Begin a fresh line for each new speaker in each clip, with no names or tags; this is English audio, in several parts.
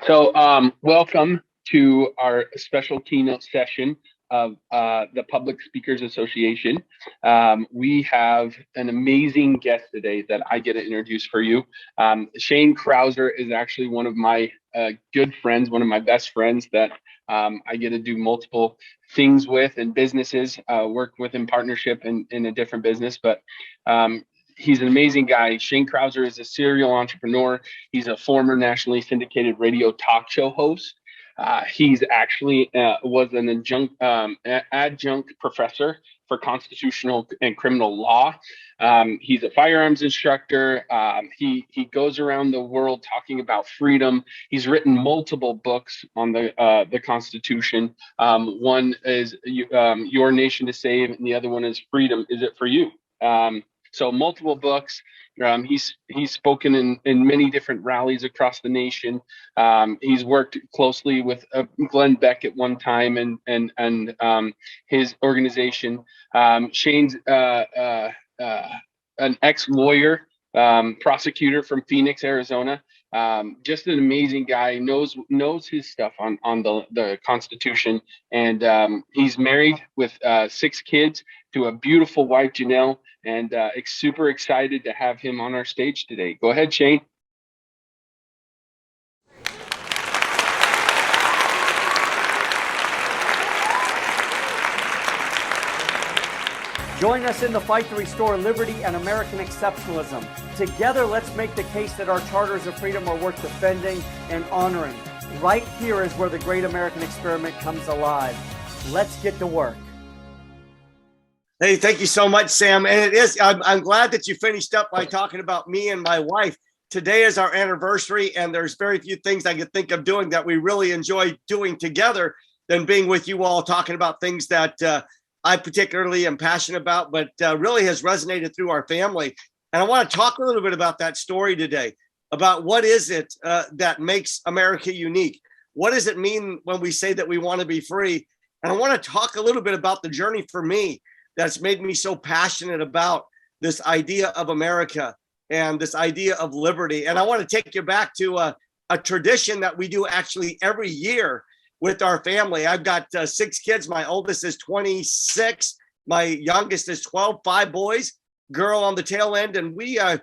Welcome to our special keynote session of the Public Speakers Association. We have an amazing guest today that I get to introduce for you. Shane Krauser is actually one of my good friends, one of my best friends that I get to do multiple things with and businesses, work with in partnership in a different business. But he's an amazing guy. Shane Krauser is a serial entrepreneur. He's a former nationally syndicated radio talk show host. He's actually was an adjunct professor for constitutional and criminal law. He's a firearms instructor. He goes around the world talking about freedom. He's written multiple books on the Constitution. One is Your Nation to Save, and the other one is Freedom. Is it for you? So multiple books. He's spoken in many different rallies across the nation. He's worked closely with Glenn Beck at one time and his organization. Shane's an ex-lawyer, prosecutor from Phoenix, Arizona. Just an amazing guy, knows his stuff on the Constitution, and he's married with 6 kids to a beautiful wife, Janelle, and super excited to have him on our stage today. Go ahead, Shane.
Join us in the fight to restore liberty and American exceptionalism. Together, let's make the case that our charters of freedom are worth defending and honoring. Right here is where the great American experiment comes alive. Let's get to work.
Hey, thank you so much, Sam. And it is, I'm glad that you finished up by talking about me and my wife. Today is our anniversary, and there's very few things I could think of doing that we really enjoy doing together than being with you all, talking about things that I particularly am passionate about, but really has resonated through our family. And I want to talk a little bit about that story today, about what is it that makes America unique? What does it mean when we say that we want to be free? And I want to talk a little bit about the journey for me that's made me so passionate about this idea of America and this idea of liberty. And I want to take you back to a tradition that we do actually every year with our family. I've got 6 kids. My oldest is 26. My youngest is 12, 5 boys, girl on the tail end. And we have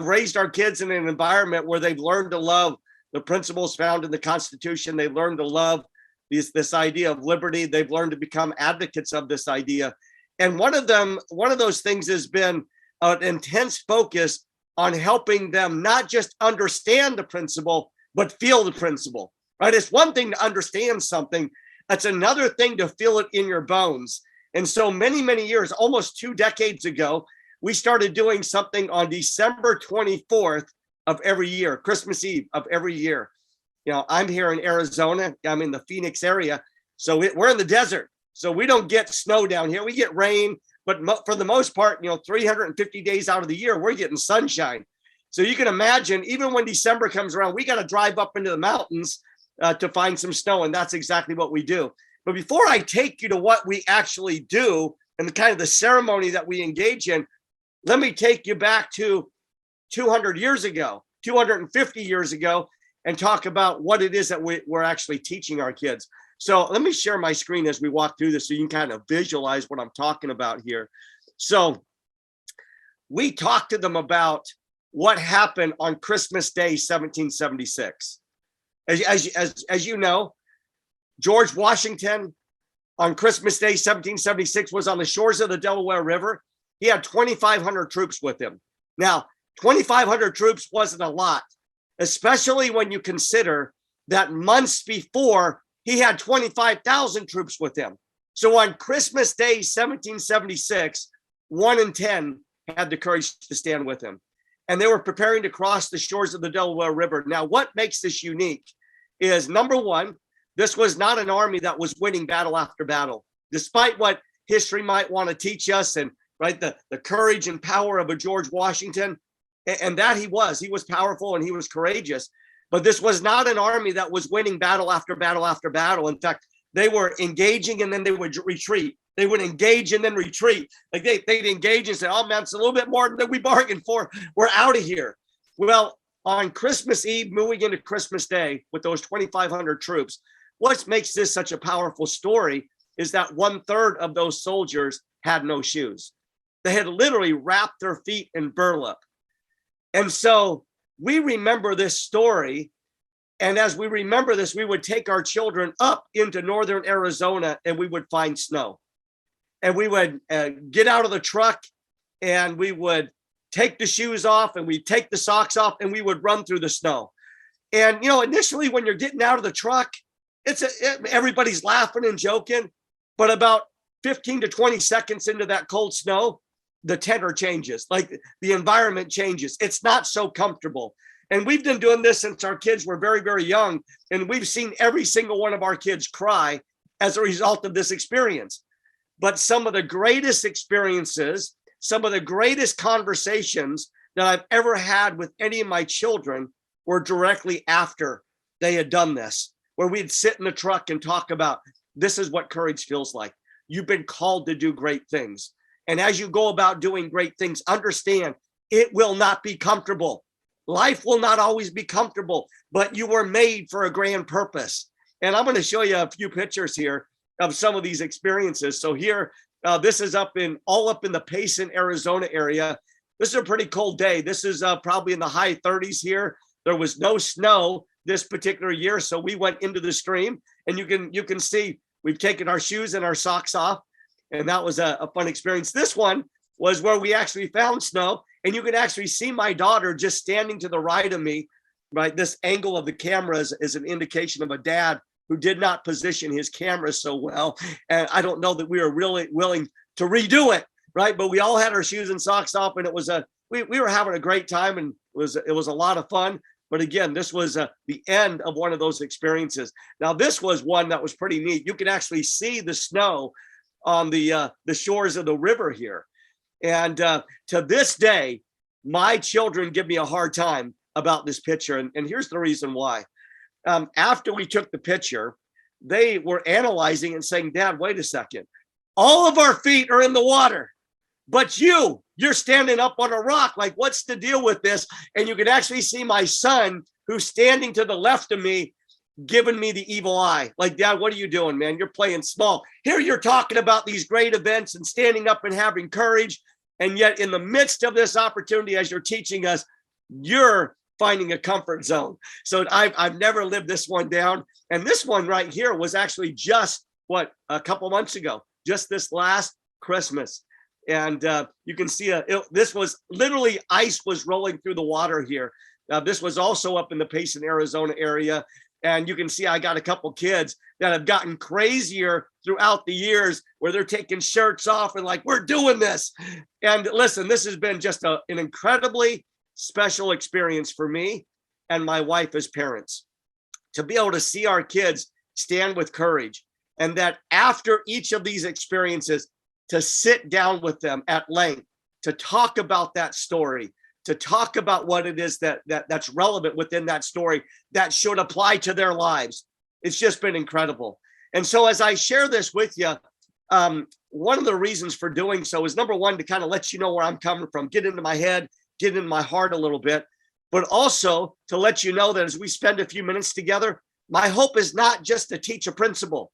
raised our kids in an environment where they've learned to love the principles found in the Constitution. They've learned to love this idea of liberty. They've learned to become advocates of this idea. And one of those things has been an intense focus on helping them not just understand the principle, but feel the principle, right? It's one thing to understand something. It's another thing to feel it in your bones. And so many, many years, almost 2 decades ago, we started doing something on December 24th of every year, Christmas Eve of every year. You know, I'm here in Arizona. I'm in the Phoenix area. So we're in the desert. So we don't get snow down here. We get rain, but for the most part, 350 days out of the year, we're getting sunshine. So you can imagine, even when December comes around, we got to drive up into the mountains to find some snow. And that's exactly what we do. But before I take you to what we actually do and the kind of the ceremony that we engage in, let me take you back to 200 years ago, 250 years ago, and talk about what it is that we're actually teaching our kids. So let me share my screen as we walk through this so you can kind of visualize what I'm talking about here. So we talked to them about what happened on Christmas Day, 1776. As you know, George Washington on Christmas Day, 1776 was on the shores of the Delaware River. He had 2,500 troops with him. Now, 2,500 troops wasn't a lot, especially when you consider that months before he had 25,000 troops with him. So on Christmas Day, 1776, 1 in 10 had the courage to stand with him. And they were preparing to cross the shores of the Delaware River. Now, what makes this unique is, number one, this was not an army that was winning battle after battle. Despite what history might want to teach us, and right, the courage and power of a George Washington, and that he was powerful and he was courageous. But this was not an army that was winning battle after battle after battle. In fact, they were engaging and then they would retreat. They would engage and then retreat. Like they'd engage and say, oh man, it's a little bit more than we bargained for. We're out of here. Well, on Christmas Eve, moving into Christmas Day with those 2,500 troops, what makes this such a powerful story is that 1/3 of those soldiers had no shoes. They had literally wrapped their feet in burlap. And so we remember this story. And as we remember this, we would take our children up into northern Arizona and we would find snow. And we would get out of the truck and we would take the shoes off and we'd take the socks off and we would run through the snow. And, initially when you're getting out of the truck, everybody's laughing and joking. But about 15 to 20 seconds into that cold snow, the tenor changes, like the environment changes. It's not so comfortable. And we've been doing this since our kids were very, very young. And we've seen every single one of our kids cry as a result of this experience. But some of the greatest experiences, some of the greatest conversations that I've ever had with any of my children were directly after they had done this, where we'd sit in the truck and talk about, this is what courage feels like. You've been called to do great things. And as you go about doing great things, understand it will not be comfortable. Life will not always be comfortable, but you were made for a grand purpose. And I'm going to show you a few pictures here of some of these experiences. So here, this is all up in the Payson, Arizona area. This is a pretty cold day. This is probably in the high 30s here. There was no snow this particular year, so we went into the stream, and you can see we've taken our shoes and our socks off, and that was a fun experience. This one was where we actually found snow, and you can actually see my daughter just standing to the right of me. Right, this angle of the camera is an indication of a dad who did not position his camera so well, and I don't know that we were really willing to redo it. Right, but we all had our shoes and socks off, and it was we were having a great time, and it was a lot of fun. But again, this was the end of one of those experiences. Now, this was one that was pretty neat. You can actually see the snow on the shores of the river here. And to this day, my children give me a hard time about this picture. And here's the reason why. After we took the picture, they were analyzing and saying, Dad, wait a second. All of our feet are in the water. But you're standing up on a rock. Like, what's the deal with this? And you can actually see my son, who's standing to the left of me, giving me the evil eye. Like, Dad, what are you doing, man? You're playing small. Here you're talking about these great events and standing up and having courage. And yet in the midst of this opportunity, as you're teaching us, you're finding a comfort zone. So I've never lived this one down. And this one right here was actually just a couple months ago, just this last Christmas. And you can see this was literally ice was rolling through the water here. This was also up in the Payson, Arizona area. And you can see I got a couple kids that have gotten crazier throughout the years where they're taking shirts off and like, we're doing this. And listen, this has been just an incredibly special experience for me and my wife as parents, to be able to see our kids stand with courage. And that after each of these experiences, to sit down with them at length, to talk about that story, to talk about what it is that's relevant within that story that should apply to their lives. It's just been incredible. And so as I share this with you, one of the reasons for doing so is, number one, to kind of let you know where I'm coming from, get into my head, get into my heart a little bit, but also to let you know that as we spend a few minutes together, my hope is not just to teach a principle.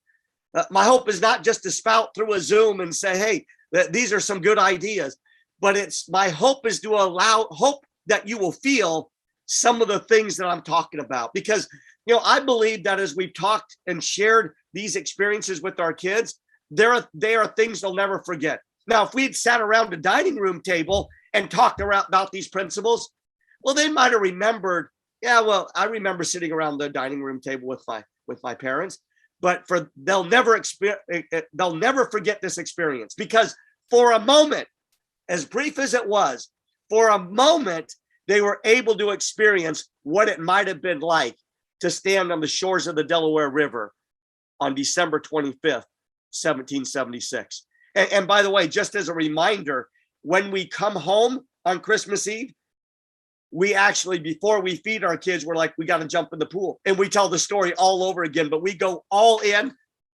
My hope is not just to spout through a Zoom and say, hey, these are some good ideas, but my hope is to hope that you will feel some of the things that I'm talking about. Because, I believe that as we've talked and shared these experiences with our kids, they are things they'll never forget. Now, if we'd sat around a dining room table and talked about these principles, well, they might have remembered, I remember sitting around the dining room table with my parents. But they'll never forget this experience, because for a moment, as brief as it was, for a moment, they were able to experience what it might have been like to stand on the shores of the Delaware River on December 25th, 1776. And by the way, just as a reminder, when we come home on Christmas Eve, we actually, before we feed our kids, we're like, we got to jump in the pool, and we tell the story all over again, but we go all in,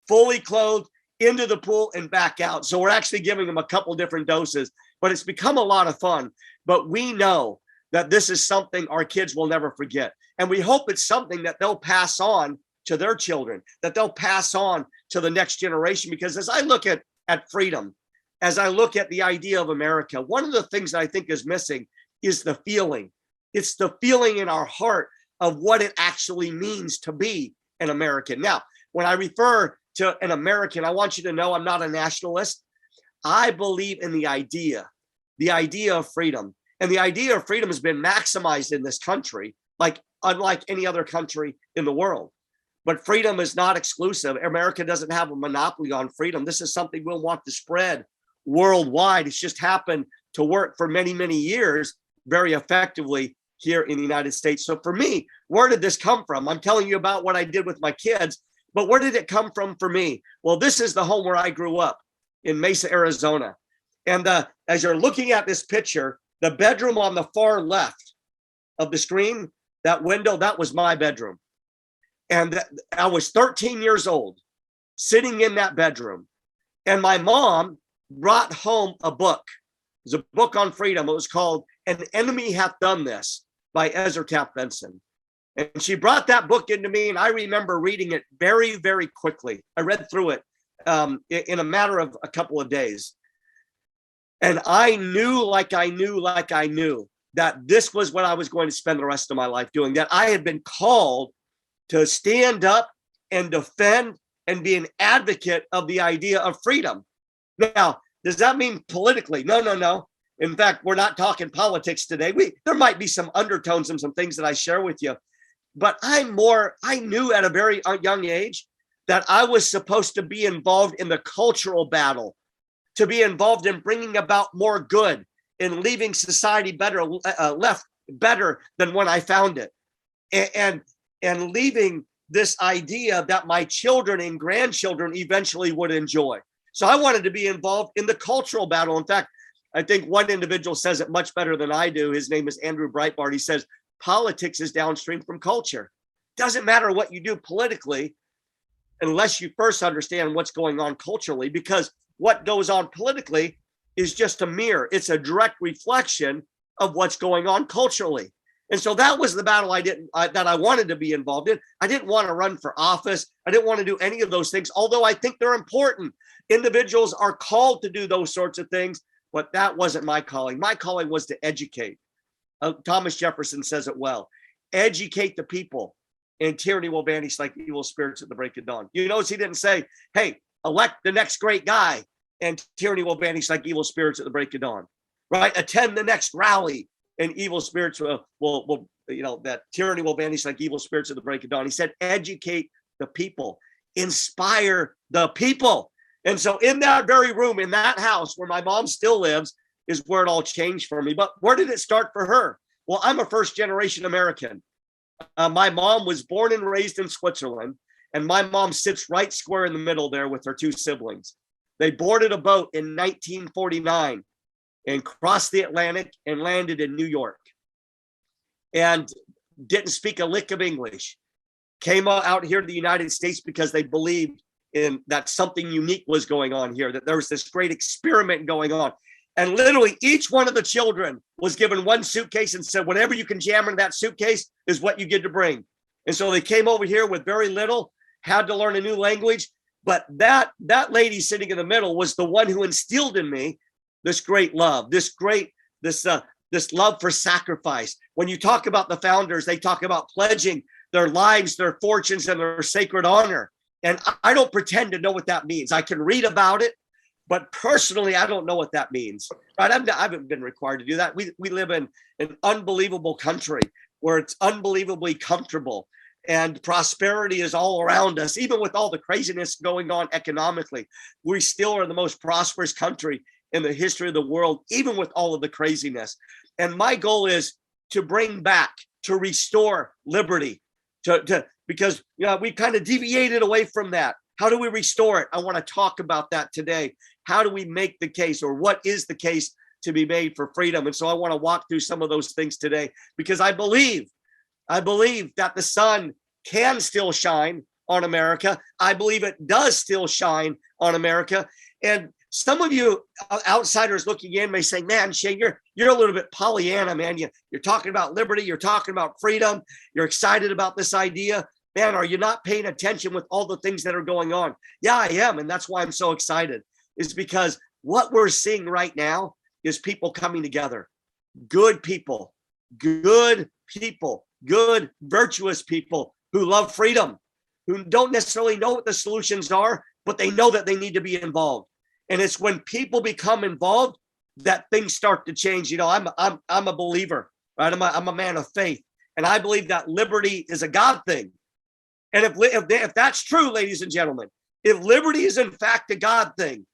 fully clothed, into the pool and back out. So we're actually giving them a couple different doses, but it's become a lot of fun. But we know that this is something our kids will never forget. And we hope it's something that they'll pass on to their children, that they'll pass on to the next generation. Because as I look at freedom, as I look at the idea of America, one of the things that I think is missing is the feeling. It's the feeling in our heart of what it actually means to be an American. Now, when I refer to an American, I want you to know I'm not a nationalist. I believe in the idea of freedom. And the idea of freedom has been maximized in this country, like unlike any other country in the world. But freedom is not exclusive. America doesn't have a monopoly on freedom. This is something we'll want to spread worldwide. It's just happened to work for many, many years very effectively here in the United States. So for me, where did this come from? I'm telling you about what I did with my kids, but where did it come from for me? Well, this is the home where I grew up in Mesa, Arizona. And as you're looking at this picture, the bedroom on the far left of the screen, that window, that was my bedroom. And I was 13 years old, sitting in that bedroom. And my mom brought home a book. It was a book on freedom. It was called An Enemy Hath Done This by Ezra Taft Benson. And she brought that book into me, and I remember reading it very, very quickly. I read through it in a matter of a couple of days. And I knew that this was what I was going to spend the rest of my life doing, that I had been called to stand up and defend and be an advocate of the idea of freedom. Now, does that mean politically? No. In fact, we're not talking politics today. There might be some undertones and some things that I share with you, but I knew at a very young age that I was supposed to be involved in the cultural battle, to be involved in bringing about more good, in leaving society left better than when I found it. And leaving this idea that my children and grandchildren eventually would enjoy. So I wanted to be involved in the cultural battle. In fact, I think one individual says it much better than I do. His name is Andrew Breitbart. He says, politics is downstream from culture. Doesn't matter what you do politically, unless you first understand what's going on culturally, because what goes on politically is just a mirror. It's a direct reflection of what's going on culturally. And so that was the battle that I wanted to be involved in. I didn't want to run for office. I didn't want to do any of those things, although I think they're important. Individuals are called to do those sorts of things, but that wasn't my calling. My calling was to educate. Thomas Jefferson says it well. Educate the people, and tyranny will vanish like evil spirits at the break of dawn. You notice he didn't say, hey, elect the next great guy, and tyranny will vanish like evil spirits at the break of dawn, right? Attend the next rally, and evil spirits will that tyranny will vanish like evil spirits at the break of dawn. He said, educate the people, inspire the people. And so in that very room, in that house where my mom still lives, is where it all changed for me. But where did it start for her? Well, I'm a first generation American. My mom was born and raised in Switzerland, and my mom sits right square in the middle there with her two siblings. They boarded a boat in 1949 and crossed the Atlantic and landed in New York, and didn't speak a lick of English. Came out here to the United States because they believed in that something unique was going on here, that there was this great experiment going on. And literally each one of the children was given one suitcase and said, whatever you can jam into that suitcase is what you get to bring. And so they came over here with very little, had to learn a new language. But that lady sitting in the middle was the one who instilled in me this great love, this love for sacrifice. When you talk about the founders, they talk about pledging their lives, their fortunes, and their sacred honor. And I don't pretend to know what that means. I can read about it, but personally, I don't know what that means. Right? I haven't been required to do that. We live in an unbelievable country where it's unbelievably comfortable, and prosperity is all around us. Even with all the craziness going on economically, we still are the most prosperous country in the history of the world, even with all of the craziness. And my goal is to bring back, to restore liberty, because we kind of deviated away from that. How do we restore it? I want to talk about that today. How do we make the case, or what is the case to be made for freedom? And so I want to walk through some of those things today, because I believe that the sun can still shine on America. I believe it does still shine on America. And some of you outsiders looking in may say, man, Shane, you're a little bit Pollyanna, man. You're talking about liberty. You're talking about freedom. You're excited about this idea. Man, are you not paying attention with all the things that are going on? Yeah, I am. And that's why I'm so excited, is because what we're seeing right now is people coming together. Good people, good virtuous people who love freedom, who don't necessarily know what the solutions are, but they know that they need to be involved. And it's when people become involved that things start to change. You know, I'm a believer, right? I'm a man of faith, and I believe that liberty is a God thing. And if that's true, ladies and gentlemen, if liberty is in fact a God thing,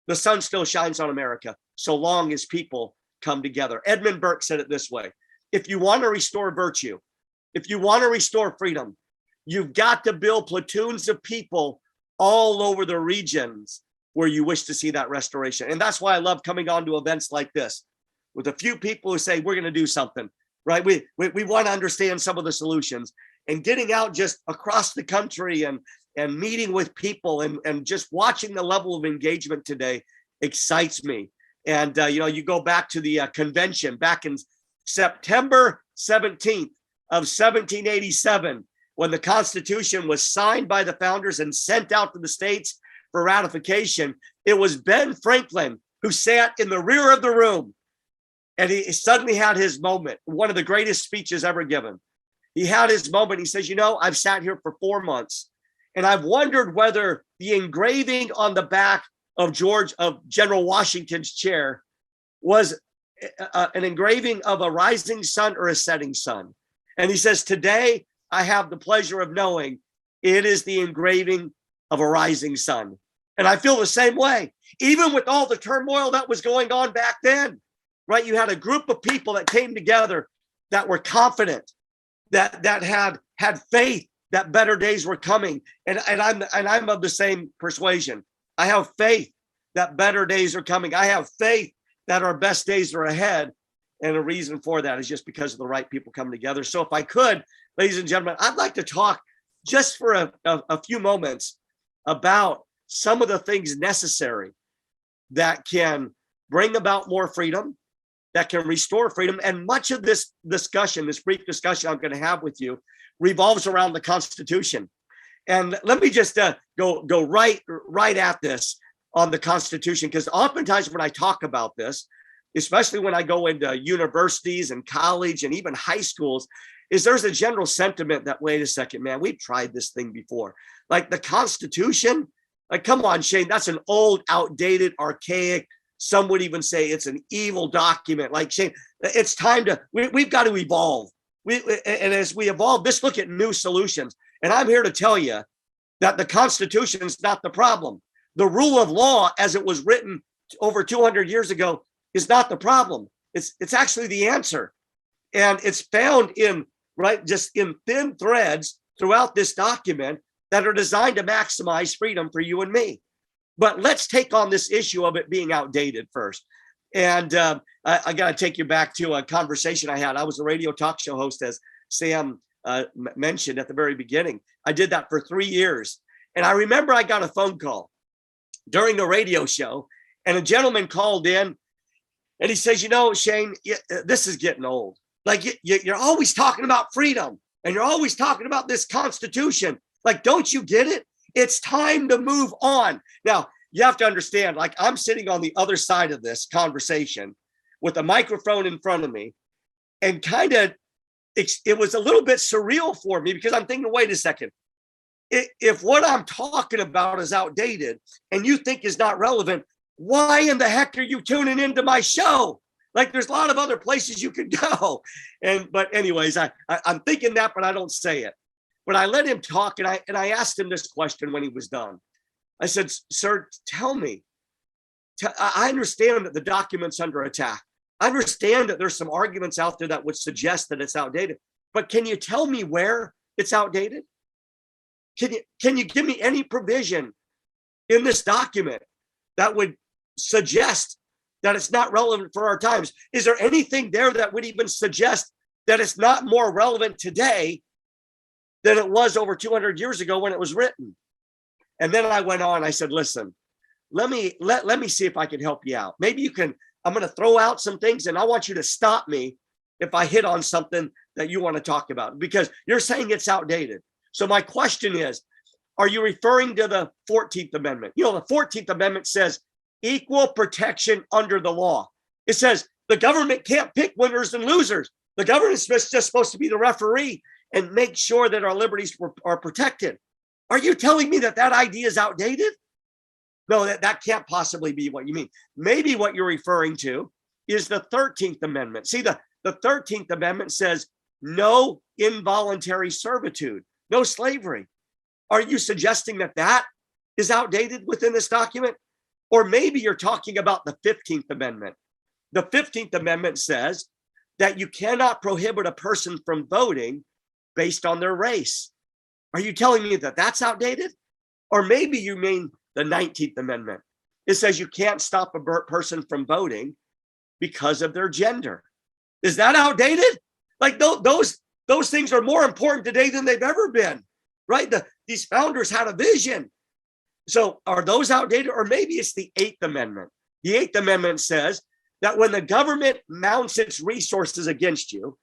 the sun still shines on America so long as people come together. Edmund Burke said it this way: if you want to restore virtue, if you want to restore freedom, you've got to build platoons of people all over the regions where you wish to see that restoration. And that's why I love coming on to events like this with a few people who say, we're going to do something, right? We want to understand some of the solutions, and getting out just across the country and meeting with people and just watching the level of engagement today excites me. And, you go back to the convention back in September 17th of 1787, when the Constitution was signed by the founders and sent out to the states for ratification. It was Ben Franklin who sat in the rear of the room, and he suddenly had his moment, one of the greatest speeches ever given. He had his moment. He says, I've sat here for 4 months, and I've wondered whether the engraving on the back of General Washington's chair was an engraving of a rising sun or a setting sun. And he says, today I have the pleasure of knowing it is the engraving of a rising sun. And I feel the same way, even with all the turmoil that was going on back then, right? You had a group of people that came together that were confident, that had faith that better days were coming. And I'm of the same persuasion. I have faith that better days are coming. I have faith that our best days are ahead. And the reason for that is just because of the right people coming together. So if I could, ladies and gentlemen, I'd like to talk just for a few moments about some of the things necessary that can bring about more freedom, that can restore freedom. And much of this discussion, this brief discussion I'm going to have with you, revolves around the Constitution. And let me just go right at this on the Constitution, because oftentimes when I talk about this, especially when I go into universities and college and even high schools, is there's a general sentiment that, wait a second, man, we've tried this thing before. Like the Constitution, like, come on, Shane, that's an old, outdated, archaic. Some would even say it's an evil document. Like, Shane, it's time we've got to evolve. And as we evolve, let's look at new solutions. And I'm here to tell you that the Constitution is not the problem. The rule of law, as it was written over 200 years ago, is not the problem. It's actually the answer. And it's found just in thin threads throughout this document that are designed to maximize freedom for you and me. But let's take on this issue of it being outdated first. And I got to take you back to a conversation I had. I was a radio talk show host, as Sam mentioned at the very beginning. I did that for 3 years. And I remember I got a phone call during the radio show, and a gentleman called in, and he says, Shane, this is getting old. Like, you're always talking about freedom, and you're always talking about this Constitution. Like, don't you get it? It's time to move on. Now, you have to understand, like, I'm sitting on the other side of this conversation with a microphone in front of me, and kind of, it was a little bit surreal for me, because I'm thinking, wait a second. If what I'm talking about is outdated and you think is not relevant, why in the heck are you tuning into my show? Like, there's a lot of other places you could go. But anyways, I'm thinking that, but I don't say it. But I let him talk, and I asked him this question when he was done. I said, sir, tell me, I understand that the document's under attack. I understand that there's some arguments out there that would suggest that it's outdated, but can you tell me where it's outdated? Can you give me any provision in this document that would suggest that it's not relevant for our times? Is there anything there that would even suggest that it's not more relevant today than it was over 200 years ago when it was written? And then I went on, I said, listen, let me see if I can help you out. Maybe you can. I'm going to throw out some things, and I want you to stop me if I hit on something that you want to talk about, because you're saying it's outdated. So my question is, are you referring to the 14th Amendment? You know, the 14th Amendment says equal protection under the law. It says the government can't pick winners and losers. The government is just supposed to be the referee and make sure that our liberties are protected. Are you telling me that that idea is outdated? No, that can't possibly be what you mean. Maybe what you're referring to is the 13th Amendment. See, the 13th Amendment says no involuntary servitude, no slavery. Are you suggesting that that is outdated within this document? Or maybe you're talking about the 15th Amendment. The 15th Amendment says that you cannot prohibit a person from voting based on their race. Are you telling me that that's outdated? Or maybe you mean the 19th Amendment. It says you can't stop a person from voting because of their gender. Is that outdated? Like those things are more important today than they've ever been, right? These founders had a vision. So are those outdated? Or maybe it's the 8th Amendment. The 8th Amendment says that when the government mounts its resources against you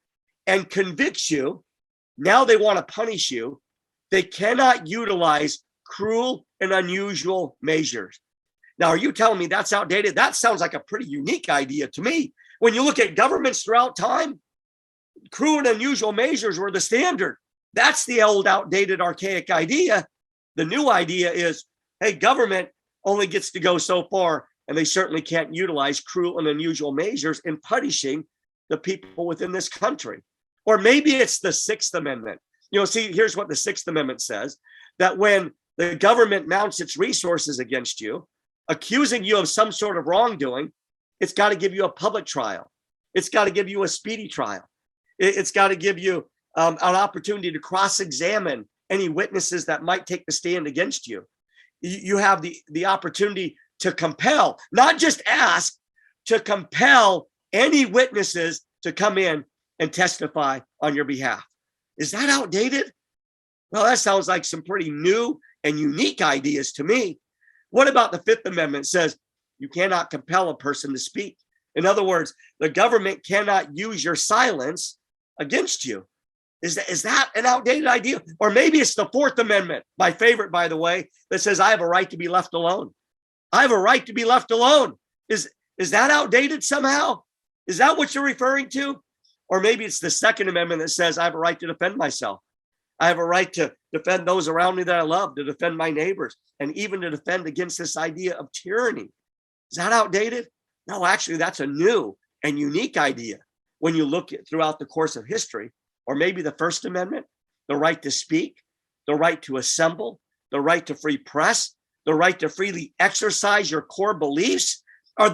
and convicts you, now they want to punish you. They cannot utilize cruel and unusual measures. Now, are you telling me that's outdated? That sounds like a pretty unique idea to me. When you look at governments throughout time, cruel and unusual measures were the standard. That's the old, outdated, archaic idea. The new idea is, hey, government only gets to go so far, and they certainly can't utilize cruel and unusual measures in punishing the people within this country. Or maybe it's the 6th Amendment. You know, see, here's what the 6th Amendment says, that when the government mounts its resources against you, accusing you of some sort of wrongdoing, it's got to give you a public trial. It's got to give you a speedy trial. It's got to give you an opportunity to cross-examine any witnesses that might take the stand against you. You have the opportunity to compel, not just ask, to compel any witnesses to come in and testify on your behalf. Is that outdated? Well, that sounds like some pretty new and unique ideas to me. What about the 5th Amendment? It says you cannot compel a person to speak. In other words, the government cannot use your silence against you. Is that an outdated idea? Or maybe it's the 4th Amendment, my favorite, by the way, that says I have a right to be left alone. I have a right to be left alone. Is that outdated somehow? Is that what you're referring to? Or maybe it's the 2nd Amendment that says I have a right to defend myself. I have a right to defend those around me that I love, to defend my neighbors, and even to defend against this idea of tyranny. Is that outdated? No, actually, that's a new and unique idea when you look at throughout the course of history. Or maybe the 1st Amendment, the right to speak, the right to assemble, the right to free press, the right to freely exercise your core beliefs. Are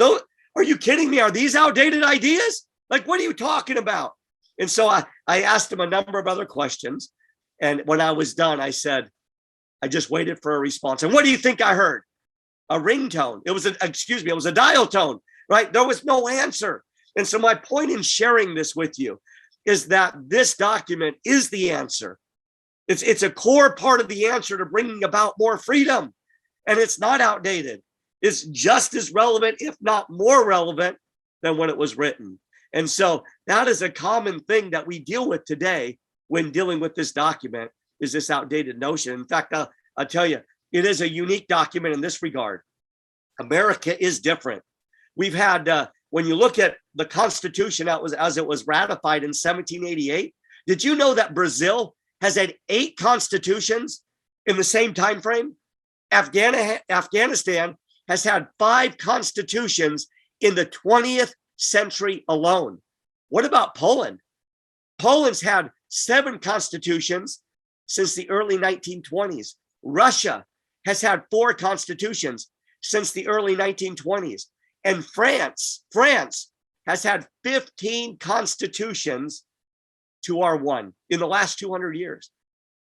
you kidding me? Are these outdated ideas? Like, what are you talking about? And so I asked him a number of other questions. And when I was done, I said, I just waited for a response. And what do you think I heard? A ringtone. It was a dial tone, right? There was no answer. And so my point in sharing this with you is that this document is the answer. It's a core part of the answer to bringing about more freedom. And it's not outdated. It's just as relevant, if not more relevant, than when it was written. And so that is a common thing that we deal with today when dealing with this document, is this outdated notion. In fact, I'll tell you, it is a unique document in this regard. America is different. We've had, when you look at the Constitution as it was ratified in 1788, did you know that Brazil has had 8 constitutions in the same time frame? Afghanistan has had 5 constitutions in the 20th century alone. What about Poland? Poland's had 7 constitutions since the early 1920s. Russia has had 4 constitutions since the early 1920s. And France has had 15 constitutions to our 1 in the last 200 years.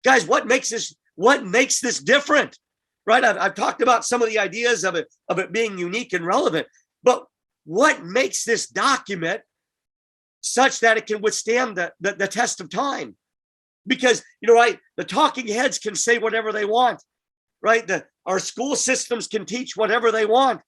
Guys, what makes this different? Right? I've talked about some of the ideas of it being unique and relevant, but what makes this document such that it can withstand the test of time? Because, right, the talking heads can say whatever they want, right? Our school systems can teach whatever they want,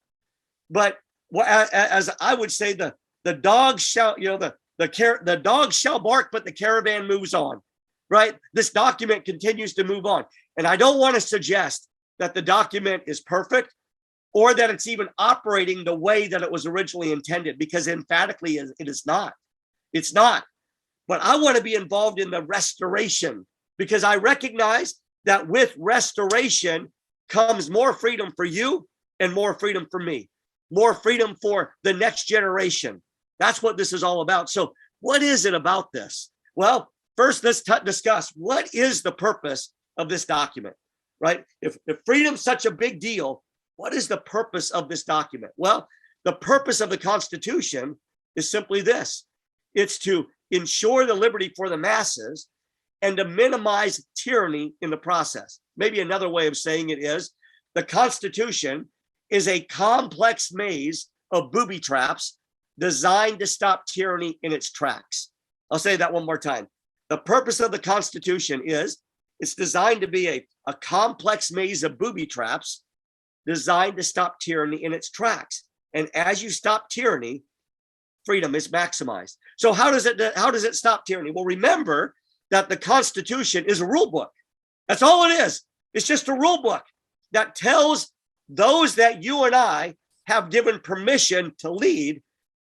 but as I would say, the dog shall, the dog shall bark, but the caravan moves on, right? This document continues to move on. And I don't want to suggest that the document is perfect or that it's even operating the way that it was originally intended, because emphatically it is not. It's not. But I want to be involved in the restoration, because I recognize that with restoration comes more freedom for you and more freedom for me, more freedom for the next generation. That's what this is all about. So what is it about this? Well, first, let's discuss what is the purpose of this document, right? If freedom's such a big deal, what is the purpose of this document? Well, the purpose of the Constitution is simply this. It's to ensure the liberty for the masses and to minimize tyranny in the process. Maybe another way of saying it is the Constitution is a complex maze of booby traps designed to stop tyranny in its tracks. I'll say that one more time. The purpose of the Constitution is it's designed to be a complex maze of booby traps designed to stop tyranny in its tracks. And as you stop tyranny, freedom is maximized. So how does it stop tyranny? Well, remember that the Constitution is a rule book. That's all it is. It's just a rule book that tells those that you and I have given permission to lead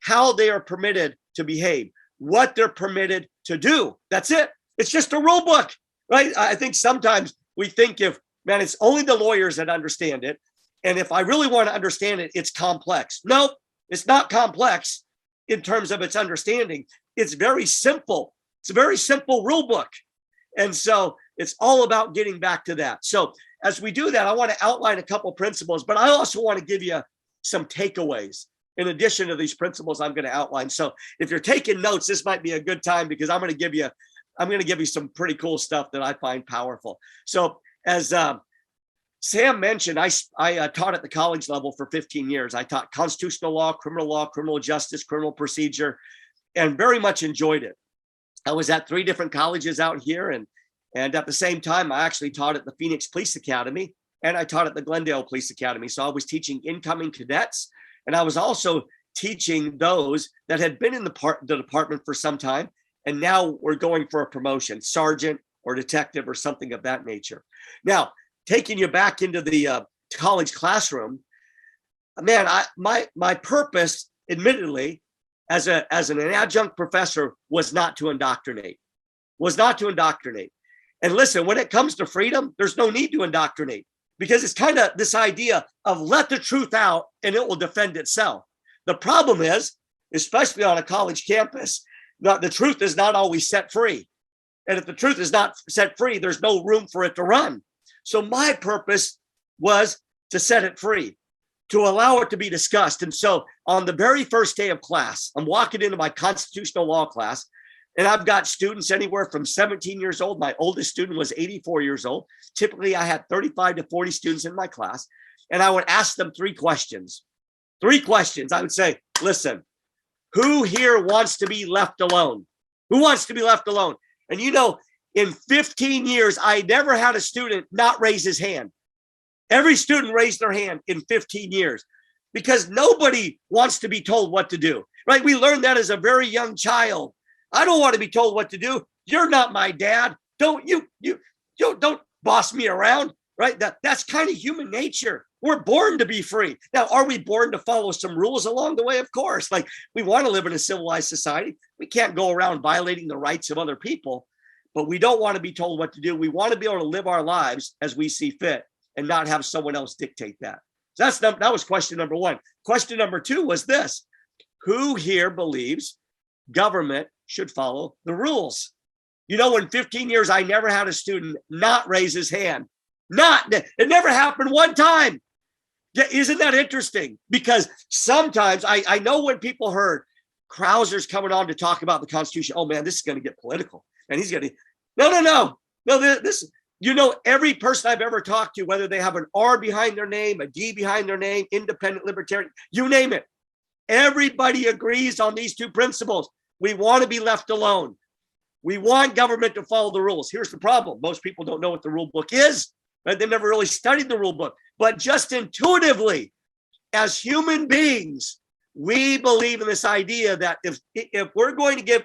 how they are permitted to behave, what they're permitted to do. That's it. It's just a rule book, right? I think sometimes we think it's only the lawyers that understand it. And if I really want to understand it, it's complex. No, it's not complex in terms of its understanding. It's very simple. It's a very simple rule book. And so it's all about getting back to that. So as we do that, I want to outline a couple principles, but I also want to give you some takeaways in addition to these principles I'm going to outline. So if you're taking notes, this might be a good time, because I'm going to give you some pretty cool stuff that I find powerful. So as Sam mentioned, I taught at the college level for 15 years. I taught constitutional law, criminal justice, criminal procedure, and very much enjoyed it. I was at 3 different colleges out here, and at the same time, I actually taught at the Phoenix Police Academy, and I taught at the Glendale Police Academy. So I was teaching incoming cadets, and I was also teaching those that had been in the department for some time, and now were going for a promotion, sergeant or detective or something of that nature. Now, taking you back into the college classroom, man, my purpose, admittedly, as an adjunct professor, was not to indoctrinate. And listen, when it comes to freedom, there's no need to indoctrinate, because it's kind of this idea of let the truth out and it will defend itself. The problem is, especially on a college campus, the truth is not always set free. And if the truth is not set free, there's no room for it to run. So my purpose was to set it free, to allow it to be discussed. And so on the very first day of class, I'm walking into my constitutional law class, and I've got students anywhere from 17 years old. My oldest student was 84 years old. Typically, I had 35 to 40 students in my class, and I would ask them 3 questions. 3 questions. I would say, listen, who here wants to be left alone? Who wants to be left alone? And in 15 years, I never had a student not raise his hand. Every student raised their hand in 15 years, because nobody wants to be told what to do, right? We learned that as a very young child. I don't want to be told what to do. You're not my dad. Don't boss me around, right? That's kind of human nature. We're born to be free. Now, are we born to follow some rules along the way? Of course. Like, we want to live in a civilized society. We can't go around violating the rights of other people, but we don't want to be told what to do. We want to be able to live our lives as we see fit and not have someone else dictate that. So that was question number 1. Question number 2 was this: who here believes government should follow the rules? In 15 years, I never had a student not raise his hand. It never happened one time. Yeah, isn't that interesting? Because sometimes I know when people heard Krauser's coming on to talk about the Constitution, oh man, this is going to get political. And he's going to, no. This, every person I've ever talked to, whether they have an R behind their name, a D behind their name, independent, libertarian, you name it, everybody agrees on these 2 principles. We want to be left alone. We want government to follow the rules. Here's the problem. Most people don't know what the rule book is, right? They've never really studied the rule book. but just intuitively, as human beings, we believe in this idea that if we're going to give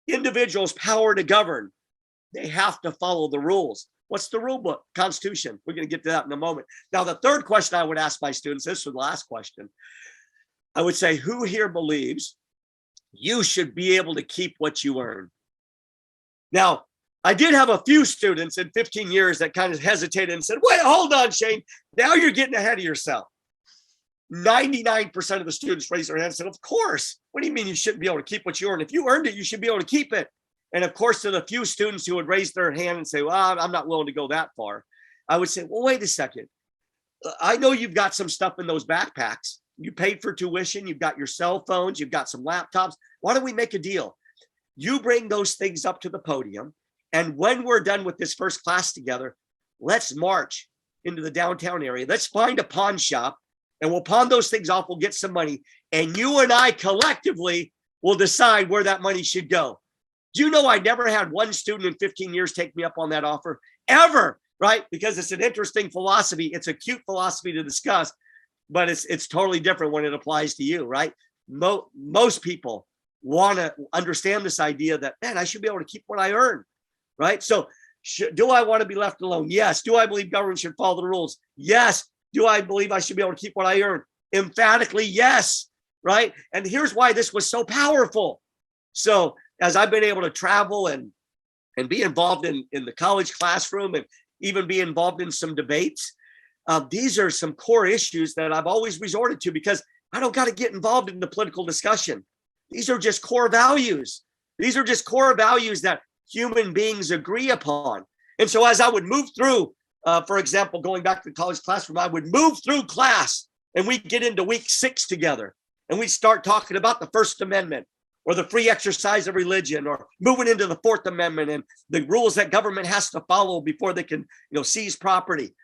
individuals power to govern, they have to follow the rules. What's the rule book? Constitution. We're going to get to that in a moment. Now, the third question I would ask my students, this was the last question. I would say, who here believes you should be able to keep what you earn? Now, I did have a few students in 15 years that kind of hesitated and said, wait, hold on, Shane. Now you're getting ahead of yourself. 99% of the students raised their hand and said, of course. What do you mean you shouldn't be able to keep what you earn? If you earned it, you should be able to keep it. And of course, to the few students who would raise their hand and say, well, I'm not willing to go that far, I would say, well, wait a second. I know you've got some stuff in those backpacks. You paid for tuition. You've got your cell phones. You've got some laptops. Why don't we make a deal? You bring those things up to the podium. And when we're done with this first class together, let's march into the downtown area. Let's find a pawn shop and we'll pawn those things off. We'll get some money. And you and I collectively will decide where that money should go. Do you know I never had one student in 15 years take me up on that offer? Ever, right? Because it's an interesting philosophy. It's a cute philosophy to discuss, but it's totally different when it applies to you, right? Most people want to understand this idea that, man, I should be able to keep what I earn, right? So do I want to be left alone? Yes. Do I believe government should follow the rules? Yes. Do I believe I should be able to keep what I earn? Emphatically, yes, right? And here's why this was so powerful. So as I've been able to travel and be involved in the college classroom and even be involved in some debates, these are some core issues that I've always resorted to because I don't got to get involved in the political discussion. These are just core values. These are just core values that human beings agree upon. And so as I would move through, for example, going back to the college classroom, I would move through class and we'd get into week 6 together and we'd start talking about the First Amendment or the free exercise of religion or moving into the Fourth Amendment and the rules that government has to follow before they can, seize property.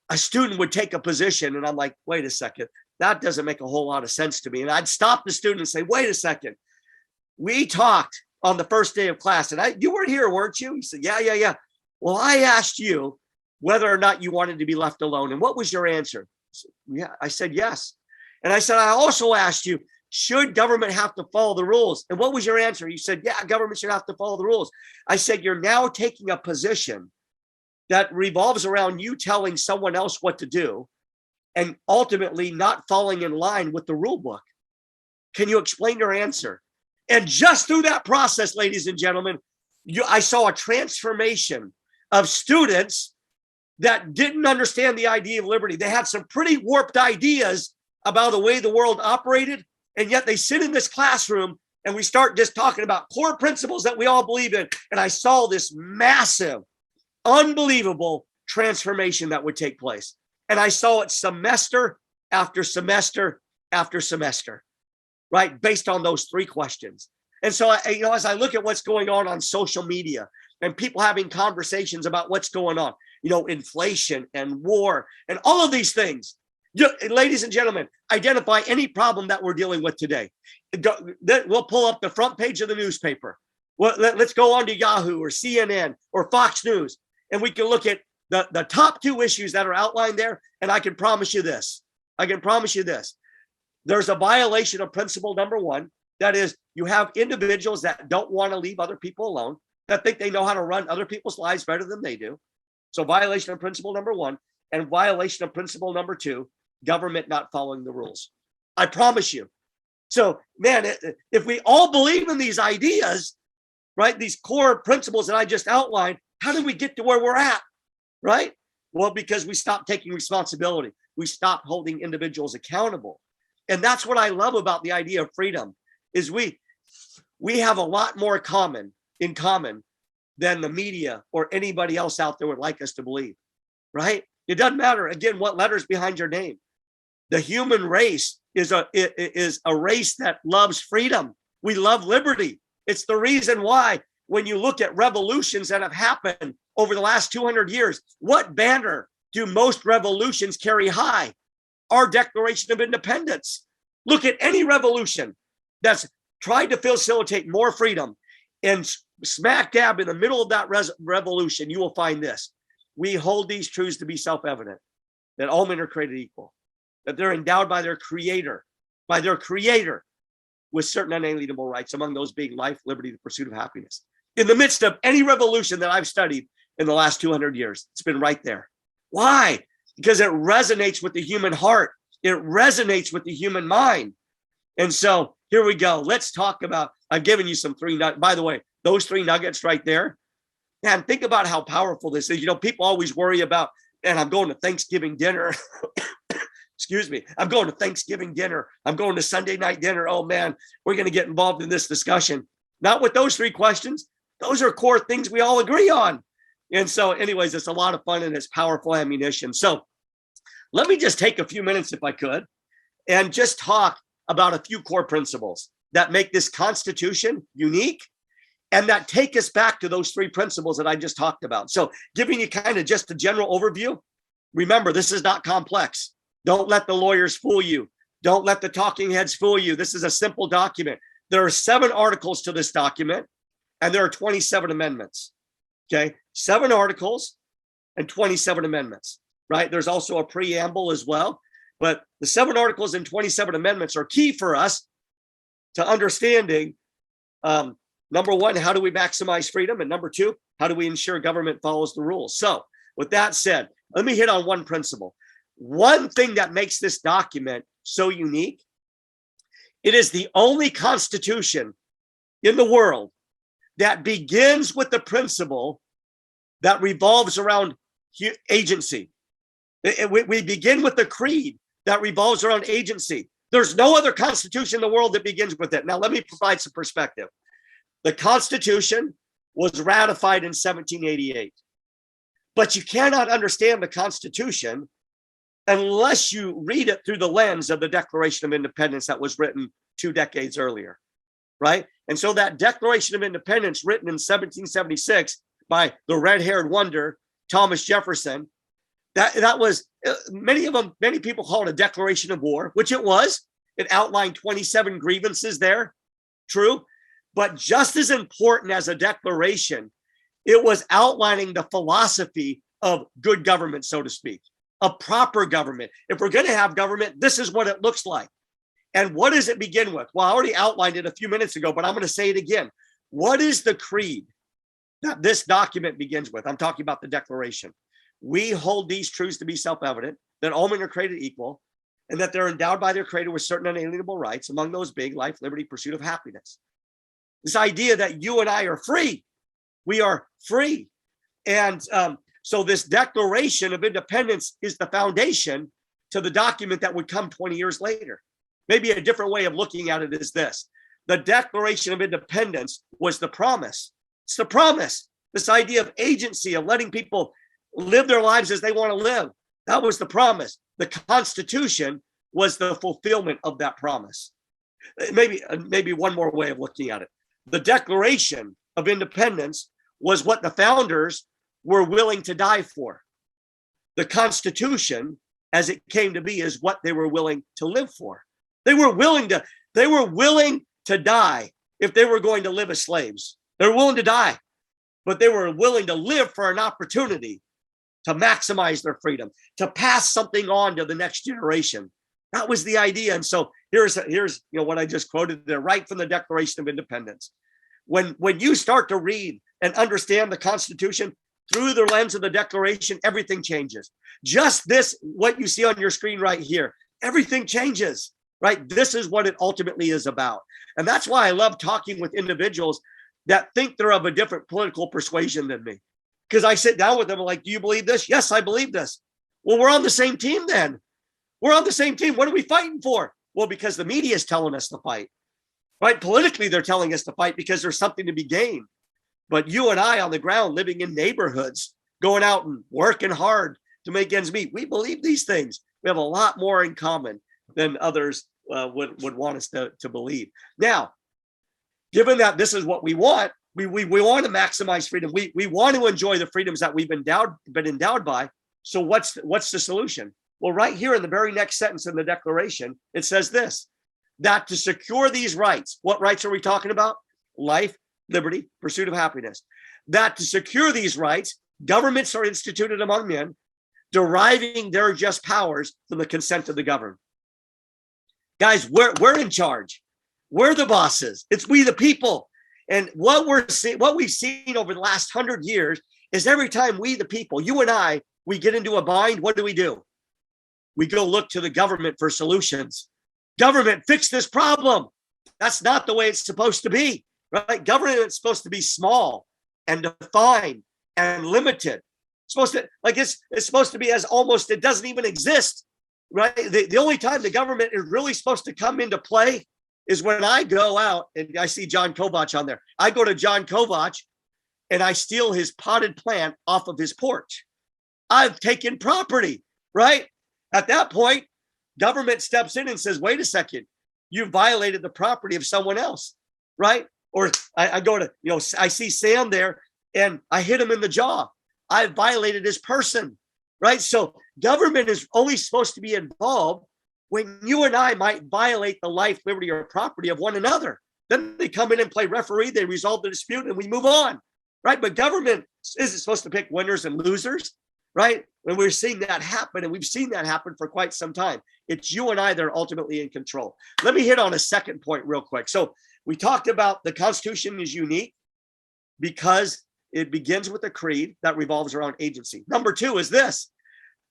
A student would take a position and I'm like, wait a second, that doesn't make a whole lot of sense to me. And I'd stop the student and say, wait a second. We talked on the first day of class and you weren't here, weren't you? He said, yeah. Well, I asked you whether or not you wanted to be left alone. And what was your answer? Yeah, I said, yes. And I said, I also asked you, should government have to follow the rules? And what was your answer? You said, yeah, government should have to follow the rules. I said, you're now taking a position that revolves around you telling someone else what to do and ultimately not falling in line with the rule book. Can you explain your answer? And just through that process, ladies and gentlemen, I saw a transformation of students that didn't understand the idea of liberty. They had some pretty warped ideas about the way the world operated. And yet they sit in this classroom and we start just talking about core principles that we all believe in. And I saw this massive, unbelievable transformation that would take place. And I saw it semester after semester after semester, right? Based on those 3 questions. And so, as I look at what's going on social media and people having conversations about what's going on, inflation and war and all of these things, ladies and gentlemen, identify any problem that we're dealing with today. We'll pull up the front page of the newspaper. Let's go on to Yahoo or CNN or Fox News, and we can look at the top 2 issues that are outlined there. And I can promise you this. There's a violation of principle number 1. That is, you have individuals that don't want to leave other people alone, that think they know how to run other people's lives better than they do. So violation of principle number 1 and violation of principle number 2, government not following the rules. I promise you. So, man, if we all believe in these ideas, right, these core principles that I just outlined, how did we get to where we're at, right? Well, because we stopped taking responsibility. We stopped holding individuals accountable. And that's what I love about the idea of freedom, is we have a lot more in common than the media or anybody else out there would like us to believe, right? It doesn't matter, again, what letter's behind your name. The human race is a race that loves freedom. We love liberty. It's the reason why when you look at revolutions that have happened over the last 200 years, what banner do most revolutions carry high? Our Declaration of Independence. Look at any revolution that's tried to facilitate more freedom, and smack dab in the middle of that revolution, you will find this. We hold these truths to be self-evident. that all men are created equal, that they're endowed by their creator, with certain unalienable rights, among those being life, liberty, the pursuit of happiness. In the midst of any revolution that I've studied in the last 200 years, it's been right there. Why? Because it resonates with the human heart. It resonates with the human mind. And so here we go. Let's talk about, I've given you some by the way, those 3 nuggets right there. Man, think about how powerful this is. You know, people always worry about, and I'm going to Thanksgiving dinner. Excuse me. I'm going to Thanksgiving dinner. I'm going to Sunday night dinner. Oh man, we're going to get involved in this discussion. Not with those 3 questions. Those are core things we all agree on. And so anyways, it's a lot of fun and it's powerful ammunition. So let me just take a few minutes, if I could, and just talk about a few core principles that make this Constitution unique and that take us back to those 3 principles that I just talked about. So giving you kind of just a general overview. Remember, this is not complex. Don't let the lawyers fool you. Don't let the talking heads fool you. This is a simple document. There are 7 articles to this document, and there are 27 amendments. Okay, 7 articles and 27 amendments, right? There's also a preamble as well. But the 7 articles and 27 amendments are key for us to understanding, number 1, how do we maximize freedom? And number 2, how do we ensure government follows the rules? So with that said, let me hit on one principle. One thing that makes this document so unique, it is the only constitution in the world that begins with the principle that revolves around agency. We begin with the creed that revolves around agency. There's no other constitution in the world that begins with it. Now, let me provide some perspective. The Constitution was ratified in 1788, but you cannot understand the Constitution unless you read it through the lens of the Declaration of Independence that was written 2 decades earlier, right? And so that Declaration of Independence written in 1776 by the red-haired wonder, Thomas Jefferson, that was, many people call it a declaration of war, which it was. It outlined 27 grievances there, true. But just as important as a declaration, it was outlining the philosophy of good government, so to speak, a proper government. If we're going to have government, this is what it looks like. And what does it begin with? Well, I already outlined it a few minutes ago, but I'm going to say it again. What is the creed that this document begins with? I'm talking about the Declaration. We hold these truths to be self-evident, that all men are created equal, and that they're endowed by their creator with certain unalienable rights, among those being life, liberty, pursuit of happiness. This idea that you and I are free. We are free. And so this Declaration of Independence is the foundation to the document that would come 20 years later. Maybe a different way of looking at it is this. The Declaration of Independence was the promise. It's the promise. This idea of agency, of letting people live their lives as they want to live. That was the promise. The Constitution was the fulfillment of that promise. Maybe one more way of looking at it. The Declaration of Independence was what the founders were willing to die for. The Constitution, as it came to be, is what they were willing to live for. They were willing to die if they were going to live as slaves. They're willing to die, but they were willing to live for an opportunity to maximize their freedom, to pass something on to the next generation. That was the idea. And so here's what I just quoted there, right from the Declaration of Independence. When you start to read and understand the Constitution through the lens of the Declaration, everything changes. Just this, what you see on your screen right here, everything changes, right? This is what it ultimately is about. And that's why I love talking with individuals that think they're of a different political persuasion than me. Because I sit down with them and like, do you believe this? Yes, I believe this. Well, we're on the same team then. We're on the same team. What are we fighting for? Well, because the media is telling us to fight, right? Politically, they're telling us to fight because there's something to be gained. But you and I on the ground, living in neighborhoods, going out and working hard to make ends meet, we believe these things. We have a lot more in common than others would want us to believe. Now, given that this is what we want, we want to maximize freedom. We want to enjoy the freedoms that we've been endowed by. So what's the solution? Well, right here in the very next sentence in the Declaration, it says this, that to secure these rights, what rights are we talking about? Life, liberty, pursuit of happiness. That to secure these rights, governments are instituted among men deriving their just powers from the consent of the governed. Guys, we're in charge. We're the bosses. It's we the people. And what we've seen over the last 100 years is every time we the people, you and I, we get into a bind, what do? We go look to the government for solutions. Government, fix this problem. That's not the way it's supposed to be, right? Government is supposed to be small and defined and limited. It's supposed to, like it's supposed to be as almost, it doesn't even exist, right? The only time the government is really supposed to come into play is when I go out and I see John Kovach on there. I go to John Kovach and I steal his potted plant off of his porch. I've taken property, right? At that point, government steps in and says, wait a second, you violated the property of someone else, right? Or I go to, I see Sam there and I hit him in the jaw. I violated his person, right? So government is only supposed to be involved when you and I might violate the life, liberty, or property of one another. Then they come in and play referee, they resolve the dispute, and we move on, right? But government isn't supposed to pick winners and losers, right? When we're seeing that happen, and we've seen that happen for quite some time, it's you and I that are ultimately in control. Let me hit on a second point real quick. So we talked about the Constitution is unique because it begins with a creed that revolves around agency. Number two is this.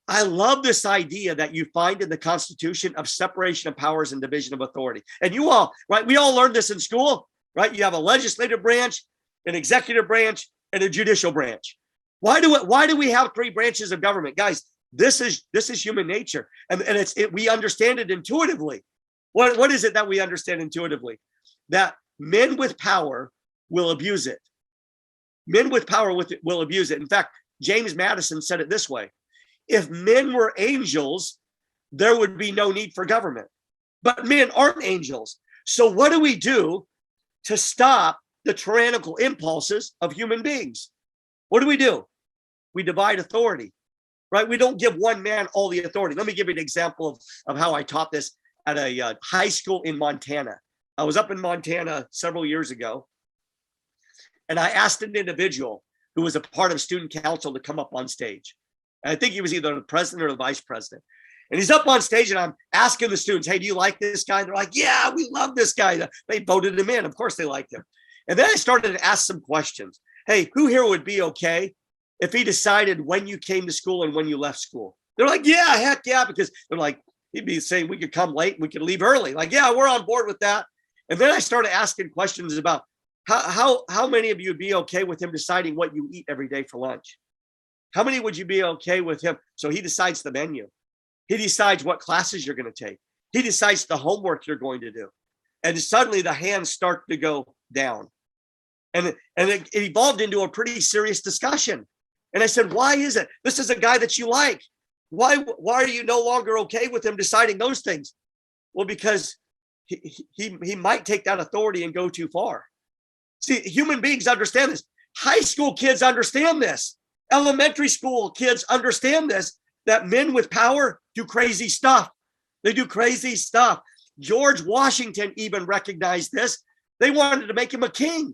I love this idea that you find in the Constitution of separation of powers and division of authority. And you all, right? We all learned this in school, right? You have a legislative branch, an executive branch, and a judicial branch. Why do we have three branches of government? Guys, this is human nature. And we understand it intuitively. What is it that we understand intuitively? That men with power will abuse it. Men with power will abuse it. In fact, James Madison said it this way. If men were angels, there would be no need for government. But men aren't angels. So what do we do to stop the tyrannical impulses of human beings? What do? We divide authority, right? We don't give one man all the authority. Let me give you an example of how I taught this at a high school in Montana. I was up in Montana several years ago, and I asked an individual who was a part of student council to come up on stage. I think he was either the president or the vice president. And he's up on stage and I'm asking the students, hey, do you like this guy? They're like, yeah, we love this guy. They voted him in. Of course they liked him. And then I started to ask some questions. Hey, who here would be okay if he decided when you came to school and when you left school? They're like, yeah, heck yeah. Because they're like, he'd be saying we could come late, we could leave early. Like, yeah, we're on board with that. And then I started asking questions about how many of you would be okay with him deciding what you eat every day for lunch? How many would you be okay with him? So he decides the menu. He decides what classes you're going to take. He decides the homework you're going to do. And suddenly the hands start to go down. And it evolved into a pretty serious discussion. And I said, why is it? This is a guy that you like. Why are you no longer okay with him deciding those things? Well, because he might take that authority and go too far. See, human beings understand this. High school kids understand this. Elementary school kids understand this, that men with power do crazy stuff. They do crazy stuff. George Washington even recognized this. They wanted to make him a king.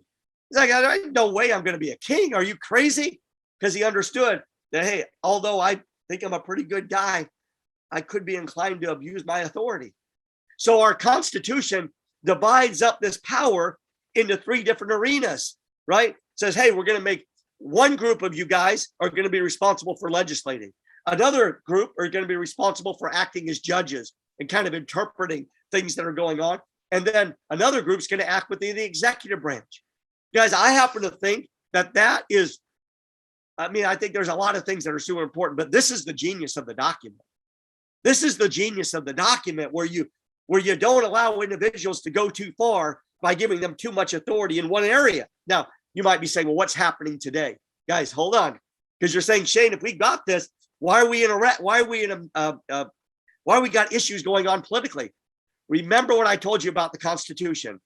He's like, no way I'm going to be a king. Are you crazy? Because he understood that, hey, although I think I'm a pretty good guy, I could be inclined to abuse my authority. So our Constitution divides up this power into three different arenas, right? It says, hey, we're going to make one group of you guys are going to be responsible for legislating. Another group are going to be responsible for acting as judges and kind of interpreting things that are going on. And then another group is going to act within the executive branch. Guys, I happen to think that is, I think there's a lot of things that are super important, but this is the genius of the document. This is the genius of the document where you don't allow individuals to go too far by giving them too much authority in one area. Now, you might be saying, well, what's happening today? Guys, hold on. Because you're saying, Shane, if we got this, why are we got issues going on politically? Remember what I told you about the Constitution.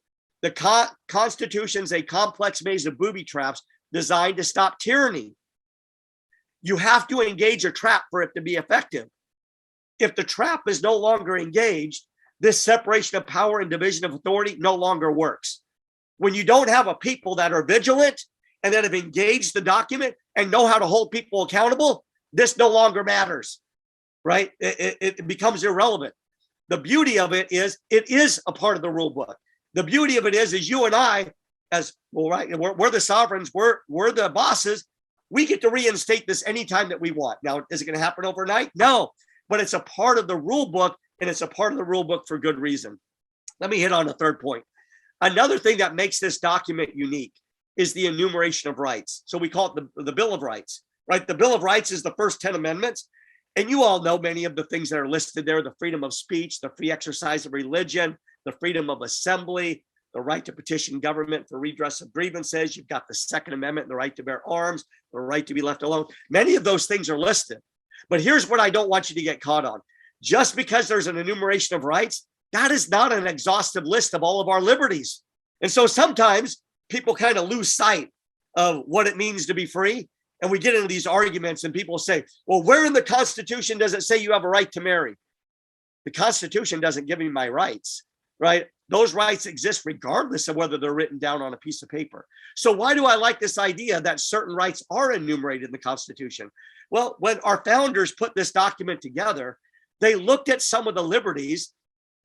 The Constitution is a complex maze of booby traps designed to stop tyranny. You have to engage a trap for it to be effective. If the trap is no longer engaged, this separation of power and division of authority no longer works. When you don't have a people that are vigilant and that have engaged the document and know how to hold people accountable, this no longer matters, right? It becomes irrelevant. The beauty of it is a part of the rule book. The beauty of it is you and I, as well, right? We're the sovereigns. We're the bosses. We get to reinstate this anytime that we want. Now, is it going to happen overnight? No, but it's a part of the rule book, and it's a part of the rule book for good reason. Let me hit on a third point. Another thing that makes this document unique is the enumeration of rights. So we call it the Bill of Rights, right? The Bill of Rights is the first 10 amendments. And you all know many of the things that are listed there: the freedom of speech, the free exercise of religion, the freedom of assembly, the right to petition government for redress of grievances. You've got the Second Amendment, the right to bear arms, the right to be left alone. Many of those things are listed. But here's what I don't want you to get caught on. Just because there's an enumeration of rights, that is not an exhaustive list of all of our liberties. And so sometimes people kind of lose sight of what it means to be free. And we get into these arguments and people say, well, where in the Constitution does it say you have a right to marry? The Constitution doesn't give me my rights, right? Those rights exist regardless of whether they're written down on a piece of paper. So why do I like this idea that certain rights are enumerated in the Constitution? Well, when our founders put this document together, they looked at some of the liberties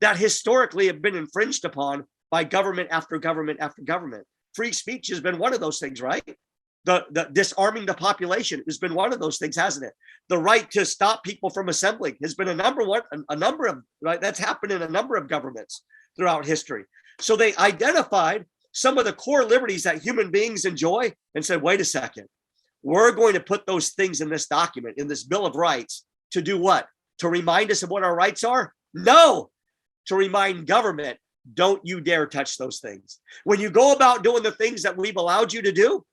that historically have been infringed upon by government after government after government. Free speech has been one of those things, right? The disarming the population has been one of those things, hasn't it? The right to stop people from assembling has been a number of, right? That's happened in a number of governments throughout history. So they identified some of the core liberties that human beings enjoy and said, wait a second, we're going to put those things in this document, in this Bill of Rights, to do what? To remind us of what our rights are? No, to remind government, don't you dare touch those things. When you go about doing the things that we've allowed you to do,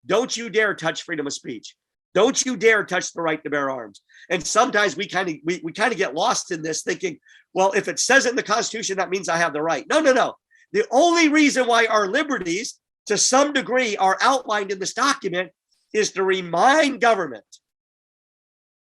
don't you dare touch freedom of speech. Don't you dare touch the right to bear arms. And sometimes we kind of get lost in this thinking, well, if it says it in the Constitution, that means I have the right. No. The only reason why our liberties, to some degree, are outlined in this document is to remind government,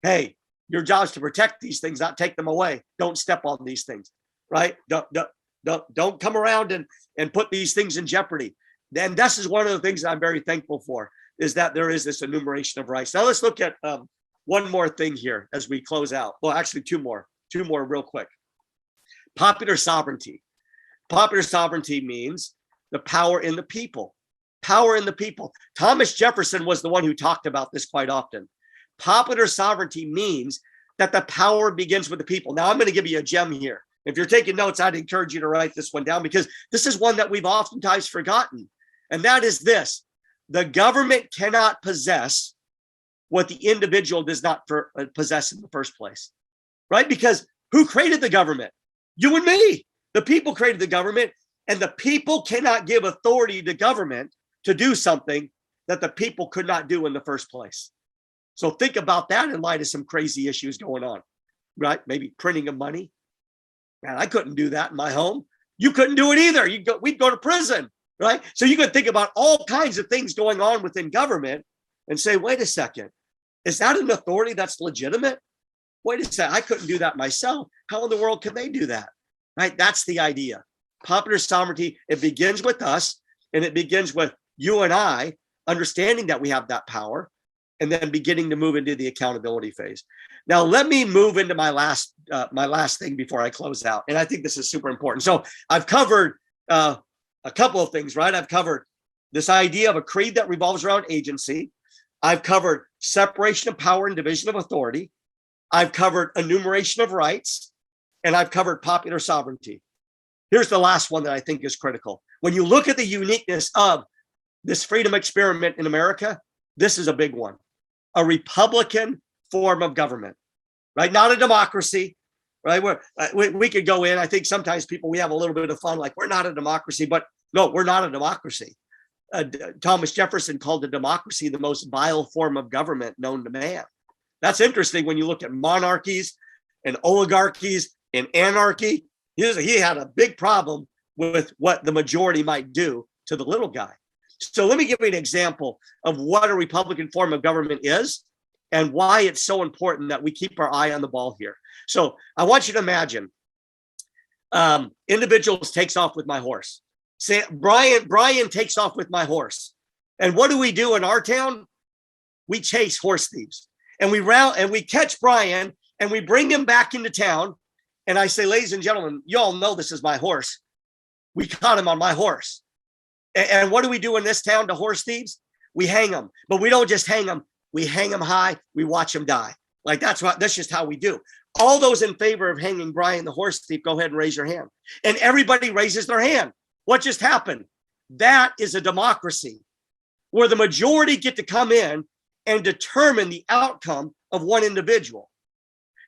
hey, your job is to protect these things, not take them away. Don't step on these things, right? Don't come around and put these things in jeopardy. And this is one of the things that I'm very thankful for, is that there is this enumeration of rights. Now let's look at one more thing here as we close out. Well, actually two more real quick. Popular sovereignty. Popular sovereignty means the power in the people. Power in the people. Thomas Jefferson was the one who talked about this quite often. Popular sovereignty means that the power begins with the people. Now I'm going to give you a gem here. If you're taking notes, I'd encourage you to write this one down, because this is one that we've oftentimes forgotten. And that is this: the government cannot possess what the individual does not possess in the first place, right? Because who created the government? You and me. The people created the government, and the people cannot give authority to government to do something that the people could not do in the first place. So think about that in light of some crazy issues going on, right? Maybe printing of money. Man, I couldn't do that in my home. You couldn't do it either. We'd go to prison, right? So you could think about all kinds of things going on within government and say, wait a second, is that an authority that's legitimate? Wait a second, I couldn't do that myself. How in the world can they do that, right? That's the idea. Popular sovereignty, it begins with us, and it begins with you and I understanding that we have that power, and then beginning to move into the accountability phase. Now, let me move into my last thing before I close out. And I think this is super important. So I've covered a couple of things, right? I've covered this idea of a creed that revolves around agency. I've covered separation of power and division of authority. I've covered enumeration of rights, and I've covered popular sovereignty. Here's the last one that I think is critical. When you look at the uniqueness of this freedom experiment in America, this is a big one. A Republican form of government, right? Not a democracy, right? We could go in. I think sometimes we have a little bit of fun, like we're not a democracy, but no, we're not a democracy. Thomas Jefferson called a democracy the most vile form of government known to man. That's interesting when you look at monarchies and oligarchies and anarchy. He had a big problem with what the majority might do to the little guy. So let me give you an example of what a Republican form of government is and why it's so important that we keep our eye on the ball here. So I want you to imagine individuals takes off with my horse. Say Brian takes off with my horse. And what do we do in our town? We chase horse thieves. And we catch Brian and we bring him back into town. And I say, ladies and gentlemen, you all know this is my horse. We caught him on my horse. And what do we do in this town to horse thieves? We hang them, but we don't just hang them. We hang them high. We watch them die. Like that's just how we do. All those in favor of hanging Brian the horse thief, go ahead and raise your hand. And everybody raises their hand. What just happened? That is a democracy where the majority get to come in and determine the outcome of one individual.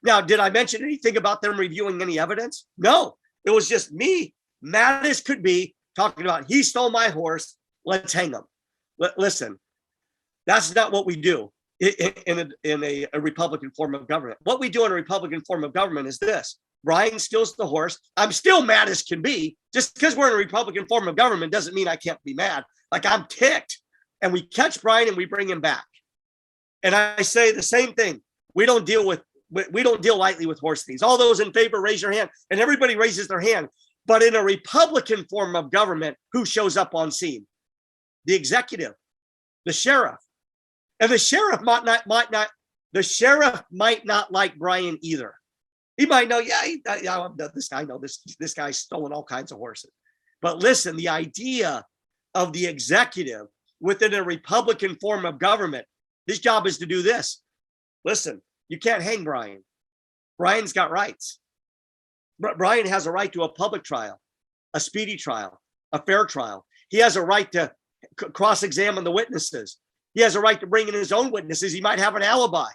Now, did I mention anything about them reviewing any evidence? No, it was just me, mad as could be, talking about he stole my horse. Let's hang him. Listen, that's not what we do in a Republican form of government. What we do in a Republican form of government is this. Brian steals the horse. I'm still mad as can be. Just because we're in a Republican form of government doesn't mean I can't be mad. Like I'm ticked. And we catch Brian and we bring him back. And I say the same thing. We don't deal lightly with horse thieves. All those in favor, raise your hand. And everybody raises their hand. But in a Republican form of government, who shows up on scene? The executive, the sheriff. And the sheriff might not like Brian either. He might know, this guy's stolen all kinds of horses. But listen, the idea of the executive within a Republican form of government, his job is to do this. Listen, you can't hang Brian. Brian's got rights. Brian has a right to a public trial, a speedy trial, a fair trial. He has a right to cross-examine the witnesses. He has a right to bring in his own witnesses. He might have an alibi.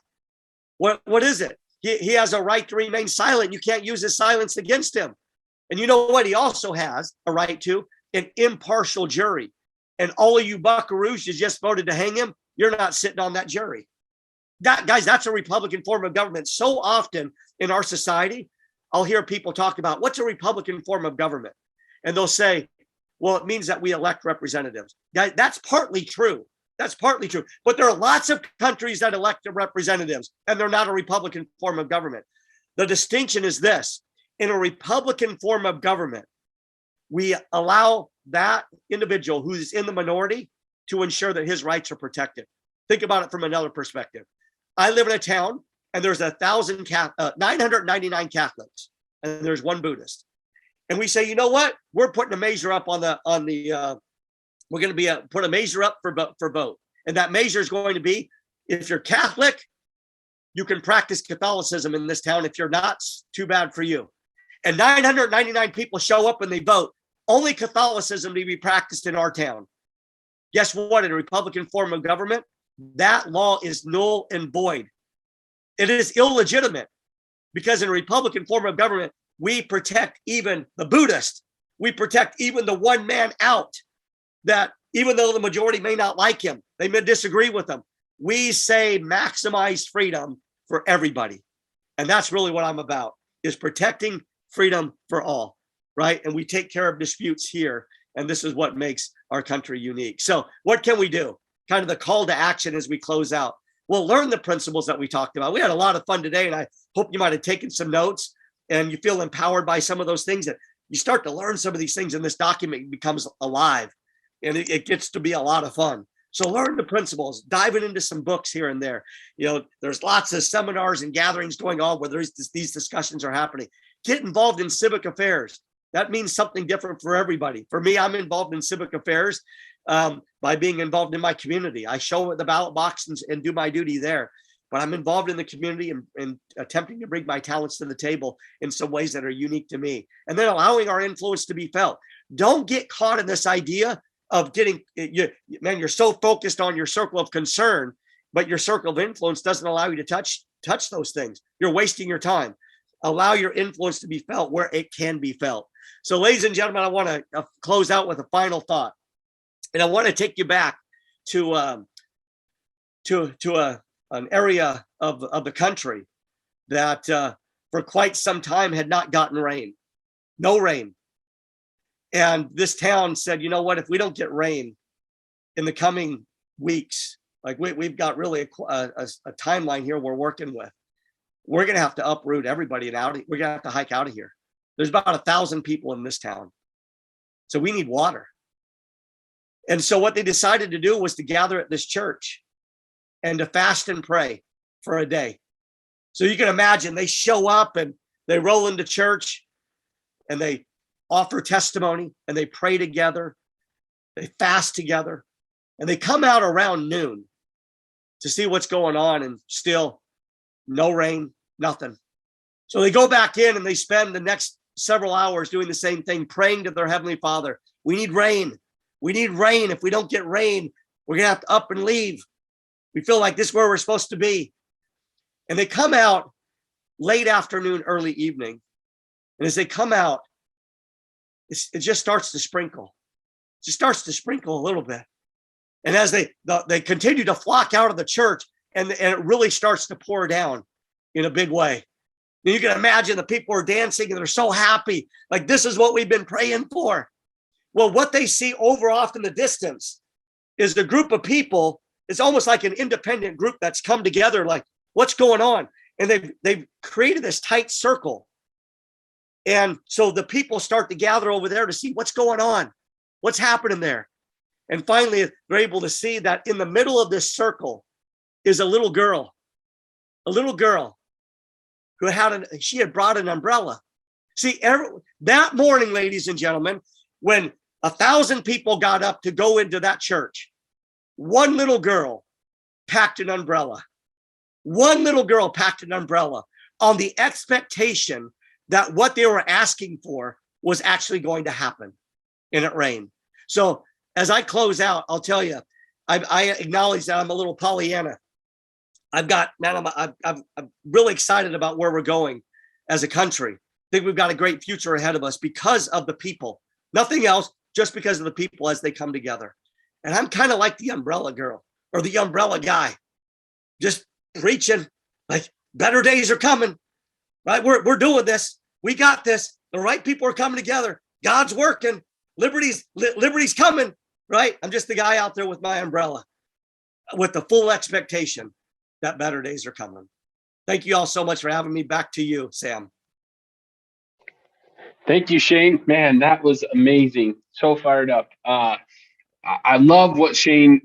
What is it? He has a right to remain silent. You can't use his silence against him. And you know what? He also has a right to an impartial jury. And all of you buckaroos you just voted to hang him, you're not sitting on that jury. Guys, that's a Republican form of government. So often in our society, I'll hear people talk about what's a Republican form of government. And they'll say, well, it means that we elect representatives. Guys, that's partly true. That's partly true. But there are lots of countries that elect their representatives, and they're not a Republican form of government. The distinction is this. In a Republican form of government, we allow that individual who's in the minority to ensure that his rights are protected. Think about it from another perspective. I live in a town, and there's 999 Catholics, and there's one Buddhist. And we say, you know what? We're putting a measure up we're going to put a measure up for vote. And that measure is going to be, if you're Catholic, you can practice Catholicism in this town. If you're not, too bad for you. And 999 people show up and they vote. Only Catholicism to be practiced in our town. Guess what? In a Republican form of government, that law is null and void. It is illegitimate because in a Republican form of government, we protect even the Buddhist. We protect even the one man out. That even though the majority may not like him, they may disagree with him, we say maximize freedom for everybody. And that's really what I'm about, is protecting freedom for all, right? And we take care of disputes here. And this is what makes our country unique. So what can we do? Kind of the call to action as we close out. We'll learn the principles that we talked about. We had a lot of fun today, and I hope you might have taken some notes and you feel empowered by some of those things, that you start to learn some of these things and this document becomes alive. And it gets to be a lot of fun. So learn the principles, diving into some books here and there. You know, there's lots of seminars and gatherings going on where these discussions are happening. Get involved in civic affairs. That means something different for everybody. For me, I'm involved in civic affairs by being involved in my community. I show at the ballot box and do my duty there. But I'm involved in the community and attempting to bring my talents to the table in some ways that are unique to me. And then allowing our influence to be felt. Don't get caught in this idea of you're so focused on your circle of concern, but your circle of influence doesn't allow you to touch those things. You're wasting your time. Allow your influence to be felt where it can be felt. So, ladies and gentlemen, I want to close out with a final thought, and I want to take you back to an area of the country that for quite some time had not gotten rain, no rain. And this town said, you know what, if we don't get rain in the coming weeks, like we've got really a timeline here we're working with, we're going to have to uproot everybody and out. We're going to have to hike out of here. There's about 1,000 people in this town. So we need water. And so what they decided to do was to gather at this church and to fast and pray for a day. So you can imagine they show up and they roll into church and they offer testimony and they pray together. They fast together and they come out around noon to see what's going on, and still no rain, nothing. So they go back in and they spend the next several hours doing the same thing, praying to their Heavenly Father. We need rain. We need rain. If we don't get rain, we're going to have to up and leave. We feel like this is where we're supposed to be. And they come out late afternoon, early evening. And as they come out, it just starts to sprinkle. It just starts to sprinkle a little bit. And as they continue to flock out of the church, and it really starts to pour down in a big way. And you can imagine the people are dancing and they're so happy. Like, this is what we've been praying for. Well, what they see over off in the distance is the group of people. It's almost like an independent group that's come together, like, what's going on? And they've created this tight circle. And so the people start to gather over there to see what's going on, what's happening there. And finally, they're able to see that in the middle of this circle is a little girl who she had brought an umbrella. See, that morning, ladies and gentlemen, when 1,000 people got up to go into that church, one little girl packed an umbrella. One little girl packed an umbrella on the expectation that what they were asking for was actually going to happen, and it rained. So as I close out, I'll tell you, I acknowledge that I'm a little Pollyanna. I'm really excited about where we're going as a country. I think we've got a great future ahead of us because of the people. Nothing else, just because of the people as they come together. And I'm kind of like the umbrella girl or the umbrella guy, just preaching like better days are coming, right? We're doing this. We got this. The right people are coming together. God's working. Liberty's coming, right? I'm just the guy out there with my umbrella with the full expectation that better days are coming. Thank you all so much for having me. Back to you, Sam.
Thank you, Shane. Man, that was amazing. So fired up. I love what Shane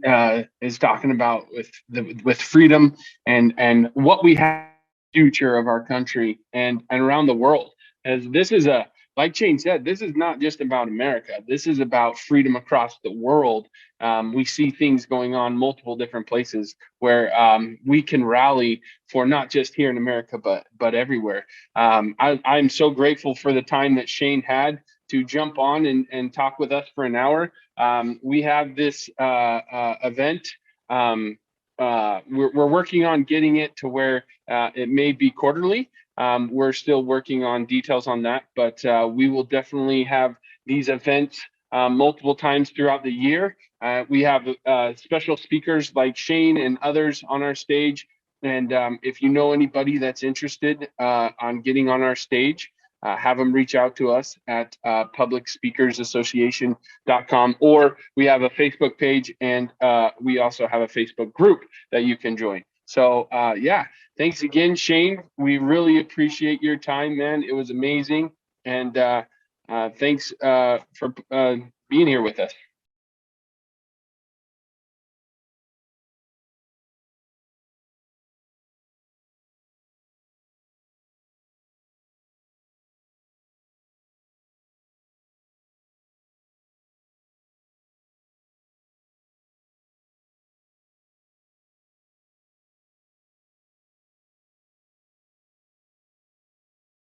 is talking about with freedom and what we have in the future of our country and around the world. As this is like Shane said, this is not just about America. This is about freedom across the world. We see things going on multiple different places where we can rally for not just here in America, but everywhere. I'm so grateful for the time that Shane had to jump on and talk with us for an hour. We have this event. We're working on getting it to where it may be quarterly. We're still working on details on that, but we will definitely have these events multiple times throughout the year. We have special speakers like Shane and others on our stage. And if you know anybody that's interested on getting on our stage, have them reach out to us at publicspeakersassociation.com, or we have a Facebook page, and we also have a Facebook group that you can join. So yeah, thanks again, Shane. We really appreciate your time, man. It was amazing. And thanks for being here with us.